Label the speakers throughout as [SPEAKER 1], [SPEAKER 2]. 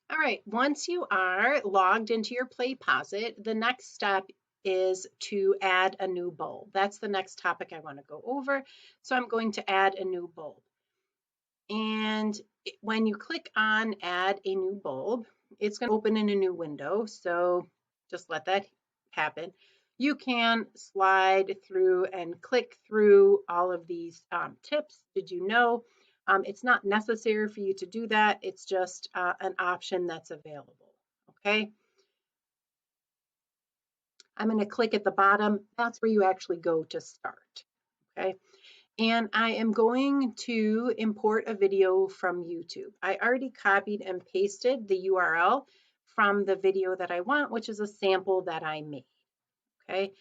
[SPEAKER 1] All right, once you are logged into your PlayPosit, the next step is to add a new bulb. That's the next topic I want to go over. So I'm going to add a new bulb. And when you click on add a new bulb, it's going to open in a new window. So just let that happen. You can slide through and click through all of these tips. Did you know? It's not necessary for you to do that. It's just an option that's available. Okay. I'm going to click at the bottom. That's where you actually go to start. Okay. And I am going to import a video from YouTube. I already copied and pasted the URL from the video that I want, which is a sample that I made. Okay.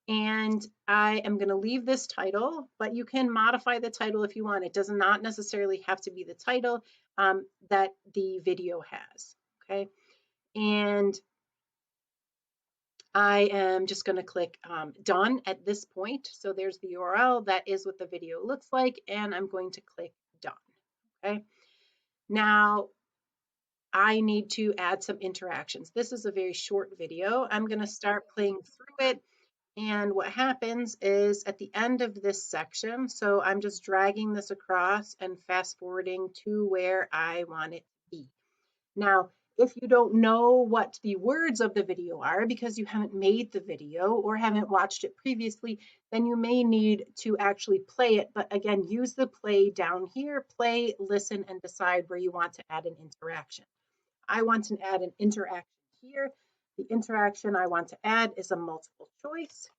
[SPEAKER 1] And I am going to leave this title, but you can modify the title if you want. It does not necessarily have to be the title that the video has. Okay. And I am just going to click done at this point. So there's the URL. That is what the video looks like. And I'm going to click done. Okay. Now I need to add some interactions. This is a very short video. I'm going to start playing through it. And what happens is at the end of this section, so I'm just dragging this across and fast forwarding to where I want it to be. Now, if you don't know what the words of the video are because you haven't made the video or haven't watched it previously, then you may need to actually play it. But again, use the play down here, play, listen, and decide where you want to add an interaction. I want to add an interaction here. The interaction I want to add is a multiple choice.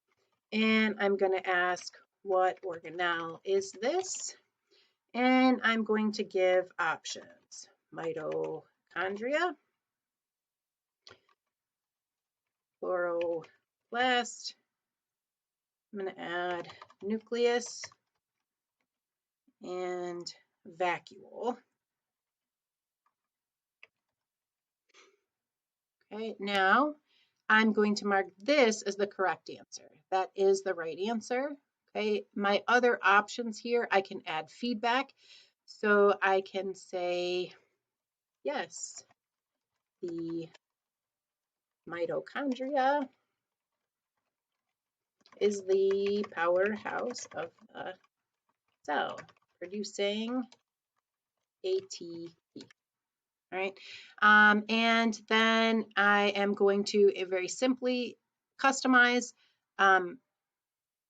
[SPEAKER 1] And I'm going to ask, what organelle is this? And I'm going to give options. Mitochondria, chloroplast. I'm going to add nucleus and vacuole. Okay, now I'm going to mark this as the correct answer. That is the right answer. Okay, my other options here, I can add feedback. So I can say, yes, the mitochondria is the powerhouse of the cell, producing ATP. All right, and then I am going to very simply customize.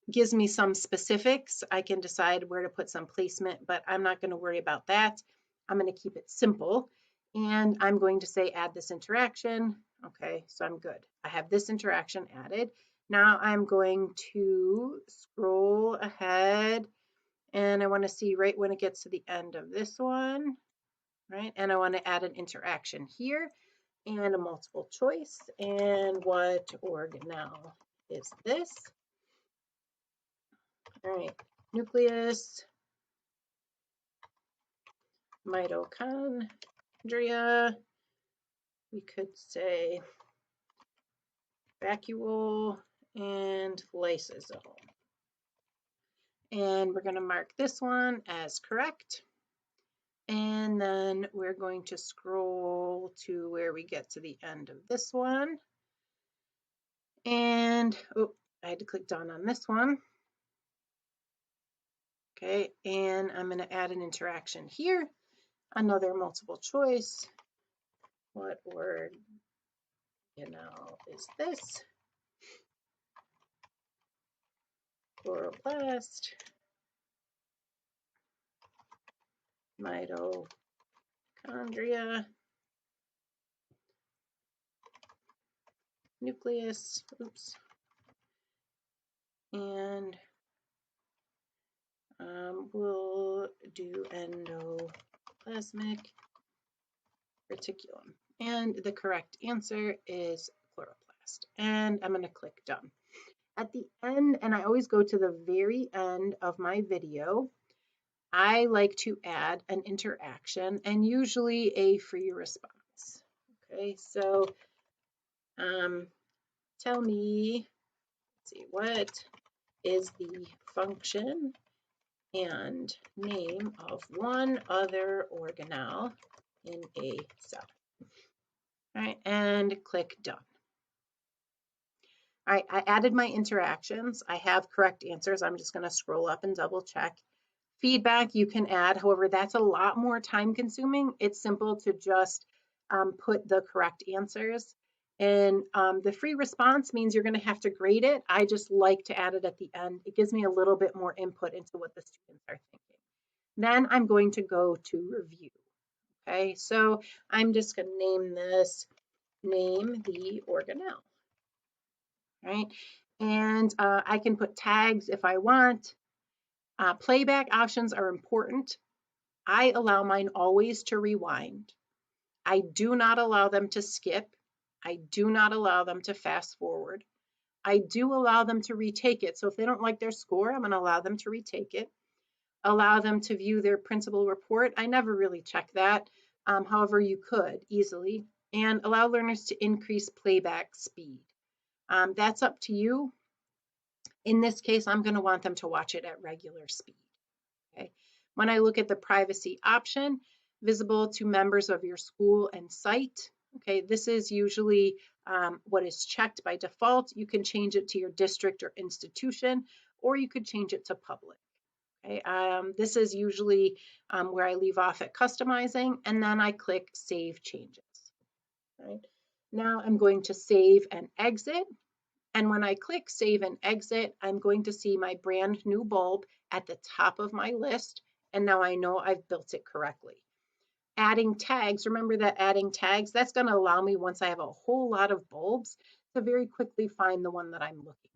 [SPEAKER 1] Gives me some specifics. I can decide where to put some placement, but I'm not going to worry about that. I'm going to keep it simple, and I'm going to say add this interaction. Okay, so I'm good. I have this interaction added. Now I'm going to scroll ahead, and I want to see right when it gets to the end of this one, right? And I want to add an interaction here and a multiple choice. And what organelle is this? All right, nucleus, mitochondria, we could say vacuole and lysosome. And we're going to mark this one as correct. And then we're going to scroll to where we get to the end of this one. And, oh, I had to click done on this one. Okay, and I'm going to add an interaction here. Another multiple choice. What word, is this? Chloroplast, mitochondria, nucleus, oops, and we'll do endoplasmic reticulum. And the correct answer is chloroplast. And I'm going to click done. At the end, and I always go to the very end of my video, I like to add an interaction and usually a free response. Okay, so tell me, let's see, what is the function and name of one other organelle in a cell? All right, and click done. All right, I added my interactions. I have correct answers. I'm just going to scroll up and double check. Feedback you can add, however, that's a lot more time consuming. It's simple to just put the correct answers. And the free response means you're going to have to grade it. I just like to add it at the end. It gives me a little bit more input into what the students are thinking. Then I'm going to go to review. Okay, so I'm just going to name this Name the Organelle. Right, and I can put tags if I want. Playback options are important. I allow mine always to rewind. I do not allow them to skip. I do not allow them to fast forward. I do allow them to retake it. So if they don't like their score, I'm going to allow them to retake it. Allow them to view their principal report. I never really check that. However, you could easily. And allow learners to increase playback speed. That's up to you. In this case, I'm going to want them to watch it at regular speed. Okay. When I look at the privacy option, visible to members of your school and site. Okay, this is usually what is checked by default. You can change it to your district or institution, or you could change it to public. Okay, this is usually where I leave off at customizing, and then I click Save Changes. Right. Now I'm going to save and exit. And when I click Save and Exit, I'm going to see my brand new bulb at the top of my list. And now I know I've built it correctly. Adding tags, remember that adding tags, that's going to allow me, once I have a whole lot of bulbs, to very quickly find the one that I'm looking